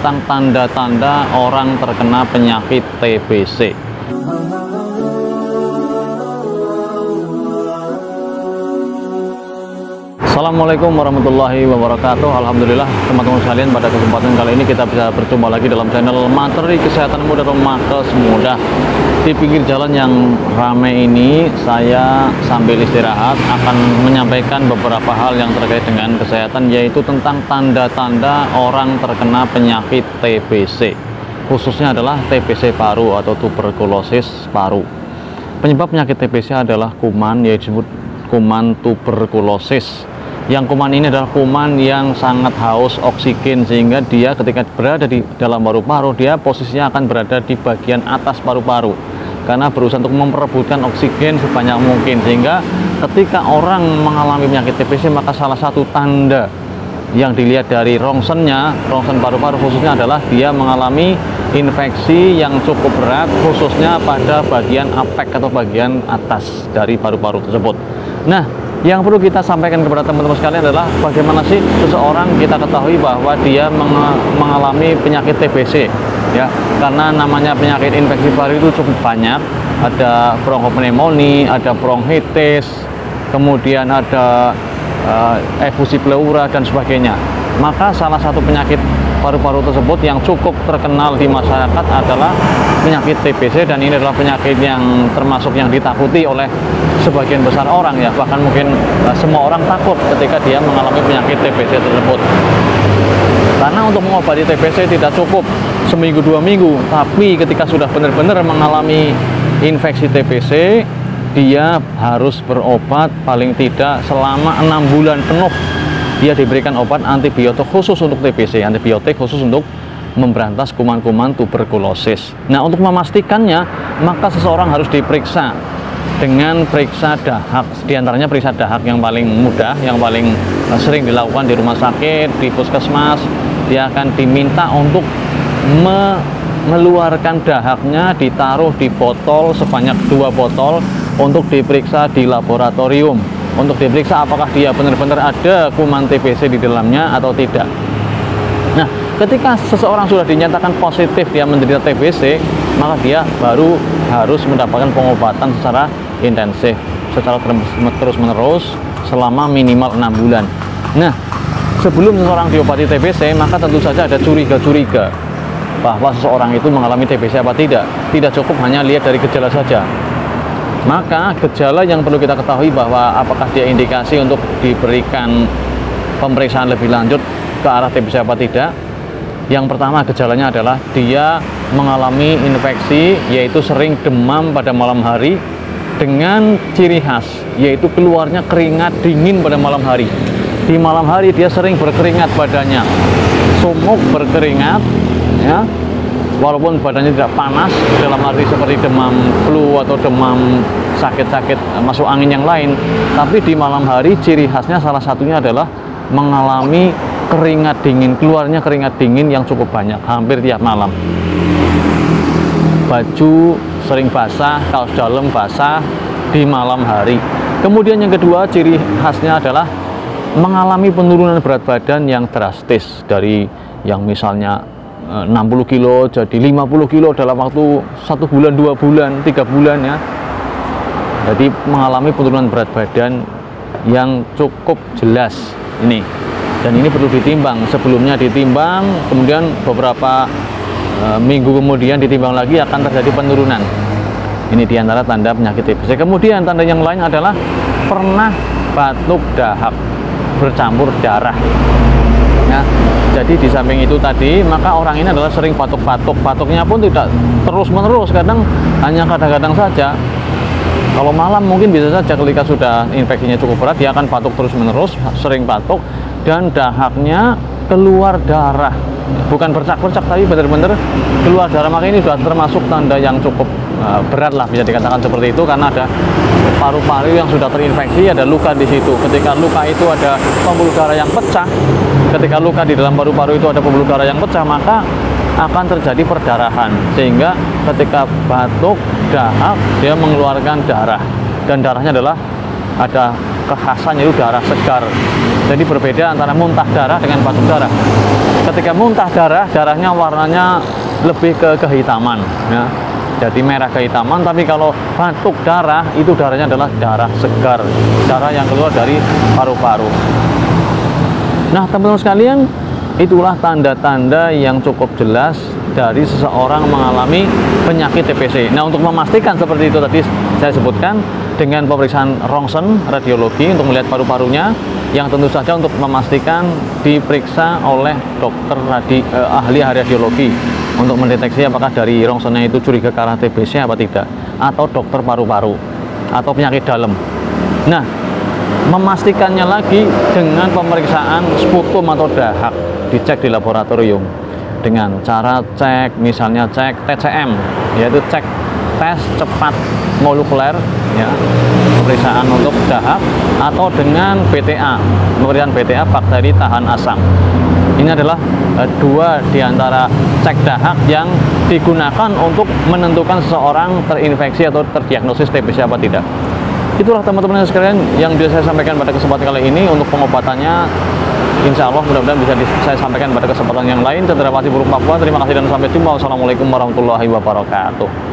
tentang tanda-tanda orang terkena penyakit TBC. Assalamualaikum warahmatullahi wabarakatuh. Alhamdulillah teman-teman sekalian, pada kesempatan kali ini kita bisa berjumpa lagi dalam channel Materi Kesehatan Mudah atau Makes Mudah. Di pinggir jalan yang ramai ini, saya sambil istirahat akan menyampaikan beberapa hal yang terkait dengan kesehatan, yaitu tentang tanda-tanda orang terkena penyakit TBC, khususnya adalah TBC paru atau tuberkulosis paru. Penyebab penyakit TBC adalah kuman, yaitu disebut kuman tuberkulosis. Yang kuman ini adalah kuman yang sangat haus oksigen, sehingga dia ketika berada di dalam paru-paru, dia posisinya akan berada di bagian atas paru-paru karena berusaha untuk memperebutkan oksigen sebanyak mungkin. Sehingga ketika orang mengalami penyakit TBC, maka salah satu tanda yang dilihat dari rongsen paru-paru khususnya adalah dia mengalami infeksi yang cukup berat, khususnya pada bagian apek atau bagian atas dari paru-paru tersebut. Nah, yang perlu kita sampaikan kepada teman-teman sekalian adalah bagaimana sih seseorang kita ketahui bahwa dia mengalami penyakit TBC, ya, karena namanya penyakit infeksi paru itu cukup banyak. Ada bronchopneumonia, ada bronkitis, kemudian ada efusi pleura dan sebagainya. Maka salah satu penyakit paru-paru tersebut yang cukup terkenal di masyarakat adalah penyakit TBC, dan ini adalah penyakit yang termasuk yang ditakuti oleh sebagian besar orang, ya, bahkan mungkin semua orang takut ketika dia mengalami penyakit TBC tersebut. Karena untuk mengobati TBC tidak cukup seminggu 2 minggu, tapi ketika sudah benar-benar mengalami infeksi TBC, dia harus berobat paling tidak selama 6 bulan penuh. Dia diberikan obat antibiotik khusus untuk TBC, antibiotik khusus untuk memberantas kuman-kuman tuberkulosis. Nah, untuk memastikannya, maka seseorang harus diperiksa dengan periksa dahak. Di antaranya periksa dahak yang paling mudah, yang paling sering dilakukan di rumah sakit, di puskesmas. Dia akan diminta untuk mengeluarkan dahaknya, ditaruh di botol sebanyak 2 botol untuk diperiksa di laboratorium, untuk diperiksa apakah dia benar-benar ada kuman TBC di dalamnya atau tidak. Nah, ketika seseorang sudah dinyatakan positif dia menderita TBC, maka dia baru harus mendapatkan pengobatan secara intensif, secara terus-menerus selama minimal 6 bulan. Nah, sebelum seseorang diobati TBC, maka tentu saja ada curiga-curiga bahwa seseorang itu mengalami TBC apa tidak. Tidak cukup hanya lihat dari gejala saja. Maka gejala yang perlu kita ketahui bahwa apakah dia indikasi untuk diberikan pemeriksaan lebih lanjut ke arah TBC apa tidak. Yang pertama gejalanya adalah dia mengalami infeksi, yaitu sering demam pada malam hari dengan ciri khas, yaitu keluarnya keringat dingin pada malam hari. Di malam hari dia sering berkeringat badannya, sumuk berkeringat, ya, walaupun badannya tidak panas dalam arti seperti demam flu atau demam sakit-sakit masuk angin yang lain, tapi di malam hari ciri khasnya salah satunya adalah mengalami keringat dingin, keluarnya keringat dingin yang cukup banyak hampir tiap malam. Baju sering basah, kaos dalam basah di malam hari. Kemudian yang kedua, ciri khasnya adalah mengalami penurunan berat badan yang drastis, dari yang misalnya 60 kilo jadi 50 kilo dalam waktu 1 bulan, 2 bulan, 3 bulan, ya. Jadi mengalami penurunan berat badan yang cukup jelas ini. Dan ini perlu ditimbang. Sebelumnya ditimbang, kemudian beberapa minggu kemudian ditimbang lagi, akan terjadi penurunan. Ini diantara tanda penyakit TBC. Kemudian tanda yang lain adalah pernah batuk dahak bercampur darah. Ya, jadi di samping itu tadi, maka orang ini adalah sering batuk-batuk. Batuknya pun tidak terus-menerus, kadang hanya kadang-kadang saja. Kalau malam mungkin bisa saja ketika sudah infeksinya cukup berat, dia akan batuk terus-menerus, sering batuk, dan dahaknya keluar darah. Bukan bercak-bercak, tapi benar-benar keluar darah. Maka ini sudah termasuk tanda yang cukup berat lah, bisa dikatakan seperti itu, karena ada paru-paru yang sudah terinfeksi, ada luka di situ. Ketika luka itu ada pembuluh darah yang pecah, ketika luka di dalam paru-paru itu ada pembuluh darah yang pecah, maka akan terjadi perdarahan, sehingga ketika batuk, dahak, dia mengeluarkan darah, dan darahnya adalah ada kekhasan yaitu darah segar. Jadi berbeda antara muntah darah dengan batuk darah. Ketika muntah darah, darahnya warnanya lebih ke kehitaman, ya. Jadi merah kehitaman. Tapi kalau batuk darah, itu darahnya adalah darah segar, darah yang keluar dari paru-paru. Nah, teman-teman sekalian, itulah tanda-tanda yang cukup jelas dari seseorang mengalami penyakit TBC. Nah, untuk memastikan seperti itu tadi saya sebutkan, dengan pemeriksaan rongsen radiologi untuk melihat paru-parunya, yang tentu saja untuk memastikan diperiksa oleh dokter ahli radiologi untuk mendeteksi apakah dari rongsennya itu curiga ke arah TBC apa tidak, atau dokter paru-paru atau penyakit dalam. Nah, memastikannya lagi dengan pemeriksaan sputum atau dahak, dicek di laboratorium dengan cara cek, misalnya cek TCM, yaitu cek tes cepat molekuler, ya, pemeriksaan untuk dahak, atau dengan BTA, pemeriksaan BTA bakteri tahan asam. Ini adalah dua di antara cek dahak yang digunakan untuk menentukan seseorang terinfeksi atau terdiagnosis TBC apa tidak. Itulah teman-teman sekalian yang bisa saya sampaikan pada kesempatan kali ini. Untuk pengobatannya, insya Allah mudah-mudahan bisa saya sampaikan pada kesempatan yang lain. Cendrawasih Burung Papua, terima kasih dan sampai jumpa. Wassalamualaikum warahmatullahi wabarakatuh.